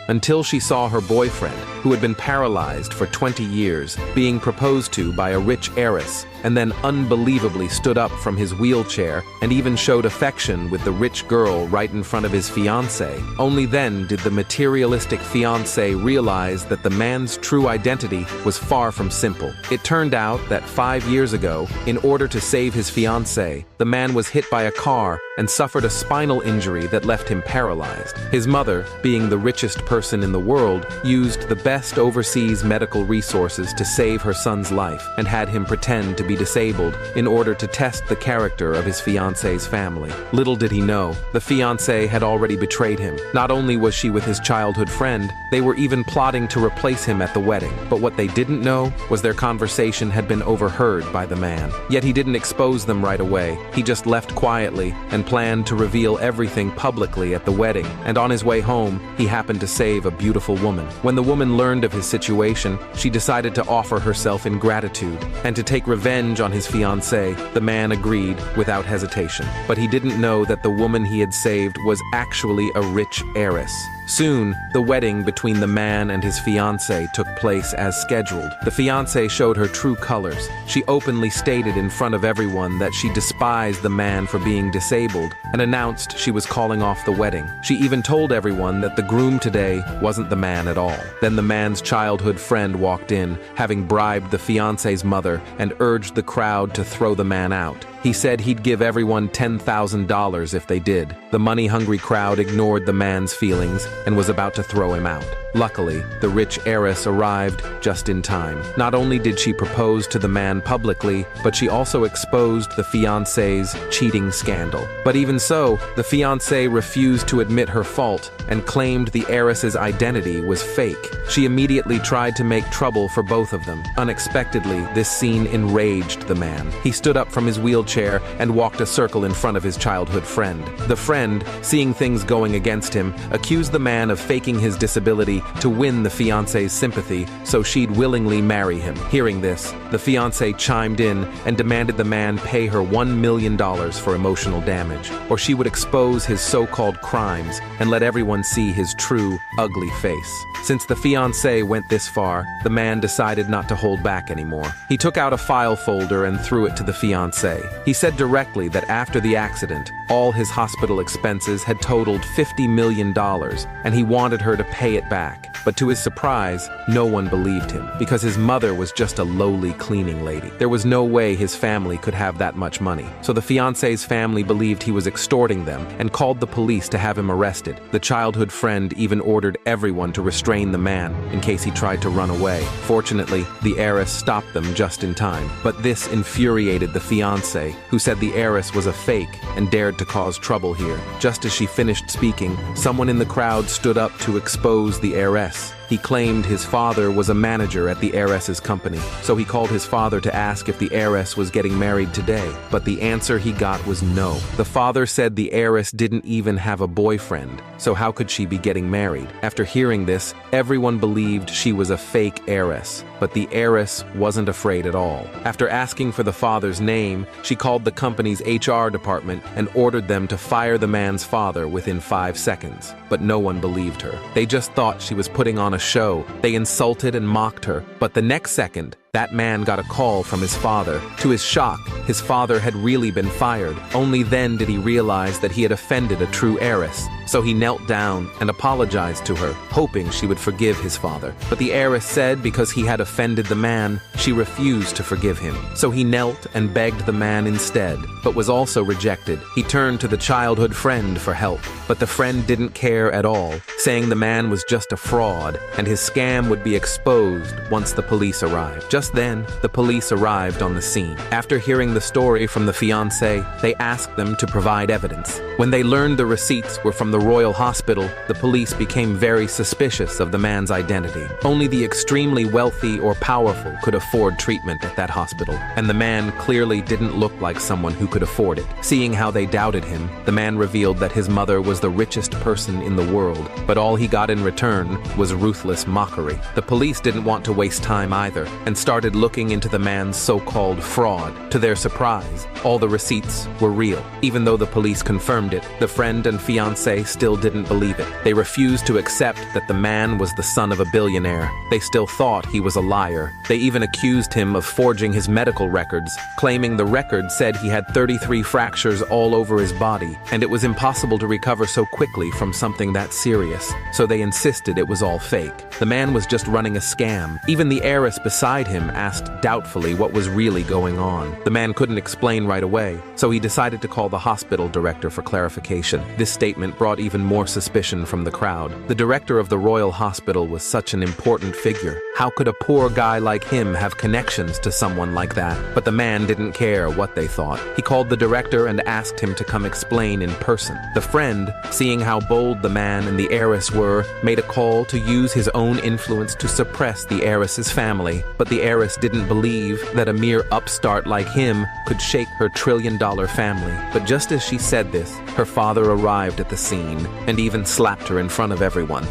until she saw her boyfriend, who had been paralyzed for 20 years, being proposed to by a rich heiress, and then unbelievably stood up from his wheelchair and even showed affection with the rich girl right in front of his fiancée. Only then did the materialistic fiancé realize that the man's true identity was far from simple. It turned out that 5 years ago, in order to save his fiancée, the man was hit by a car and suffered a spinal injury that left him paralyzed. His mother, being the richest person in the world, used the best overseas medical resources to save her son's life and had him pretend to be disabled in order to test the character of his fiancé's family. Little did he know, the fiancée had already betrayed him. Not only was she with his childhood friend, they were even plotting to replace him at the wedding. But what they didn't know was their conversation had been overheard by the man. Yet he didn't expose them right away. He just left quietly and planned to reveal everything publicly at the wedding. And on his way home, he happened to save a beautiful woman. When the woman learned of his situation, she decided to offer herself in gratitude and to take revenge on his fiancée. The man agreed without hesitation. But he didn't know that the woman he had saved was actually a rich heiress. Soon, the wedding between the man and his fiancée took place as scheduled. The fiancée showed her true colors. She openly stated in front of everyone that she despised the man for being disabled and announced she was calling off the wedding. She even told everyone that the groom today wasn't the man at all. Then the man's childhood friend walked in, having bribed the fiancé's mother, and urged the crowd to throw the man out. He said he'd give everyone $10,000 if they did. The money-hungry crowd ignored the man's feelings and was about to throw him out. Luckily, the rich heiress arrived just in time. Not only did she propose to the man publicly, but she also exposed the fiancé's cheating scandal. But even so, the fiancée refused to admit her fault and claimed the heiress's identity was fake. She immediately tried to make trouble for both of them. Unexpectedly, this scene enraged the man. He stood up from his wheelchair and walked a circle in front of his childhood friend. The friend, seeing things going against him, accused the man of faking his disability to win the fiancé's sympathy so she'd willingly marry him. Hearing this, the fiancée chimed in and demanded the man pay her $1 million for emotional damage, or she would expose his so-called crimes and let everyone see his true, ugly face. Since the fiancé went this far, the man decided not to hold back anymore. He took out a file folder and threw it to the fiancé. He said directly that after the accident, all his hospital expenses had totaled $50 million, and he wanted her to pay it back. But to his surprise, no one believed him, because his mother was just a lowly cleaning lady. There was no way his family could have that much money. So the fiancé's family believed he was extorting them and called the police to have him arrested. The childhood friend even ordered everyone to restrain the man in case he tried to run away. Fortunately, the heiress stopped them just in time. But this infuriated the fiancé, who said the heiress was a fake and dared to cause trouble here. Just as she finished speaking, someone in the crowd stood up to expose the heiress. He claimed his father was a manager at the heiress's company, so he called his father to ask if the heiress was getting married today. But the answer he got was no. The father said the heiress didn't even have a boyfriend, so how could she be getting married? After hearing this, everyone believed she was a fake heiress, but the heiress wasn't afraid at all. After asking for the father's name, she called the company's HR department and ordered them to fire the man's father within 5 seconds. But no one believed her. They just thought she was putting on a show. They insulted and mocked her. But the next second, that man got a call from his father. To his shock, his father had really been fired. Only then did he realize that he had offended a true heiress. So he knelt down and apologized to her, hoping she would forgive his father. But the heiress said because he had offended the man, she refused to forgive him. So he knelt and begged the man instead, but was also rejected. He turned to the childhood friend for help, but the friend didn't care at all, saying the man was just a fraud and his scam would be exposed once the police arrived. Just then, the police arrived on the scene. After hearing the story from the fiancé, they asked them to provide evidence. When they learned the receipts were from the Royal Hospital, the police became very suspicious of the man's identity. Only the extremely wealthy or powerful could afford treatment at that hospital, and the man clearly didn't look like someone who could afford it. Seeing how they doubted him, the man revealed that his mother was the richest person in the world, but all he got in return was ruthless mockery. The police didn't want to waste time either, and started looking into the man's so-called fraud. To their surprise, all the receipts were real. Even though the police confirmed it, the friend and fiancé still didn't believe it. They refused to accept that the man was the son of a billionaire. They still thought he was a liar. They even accused him of forging his medical records, claiming the record said he had 33 fractures all over his body, and it was impossible to recover so quickly from something that serious. So they insisted it was all fake. The man was just running a scam. Even the heiress beside him asked doubtfully what was really going on. The man couldn't explain right away, so he decided to call the hospital director for clarification. This statement brought even more suspicion from the crowd. The director of the Royal Hospital was such an important figure. How could a poor guy like him have connections to someone like that? But the man didn't care what they thought. He called the director and asked him to come explain in person. The friend, seeing how bold the man and the heiress were, made a call to use his own influence to suppress the heiress's family. But the heiress didn't believe that a mere upstart like him could shake her trillion-dollar family. But just as she said this, her father arrived at the scene and even slapped her in front of everyone.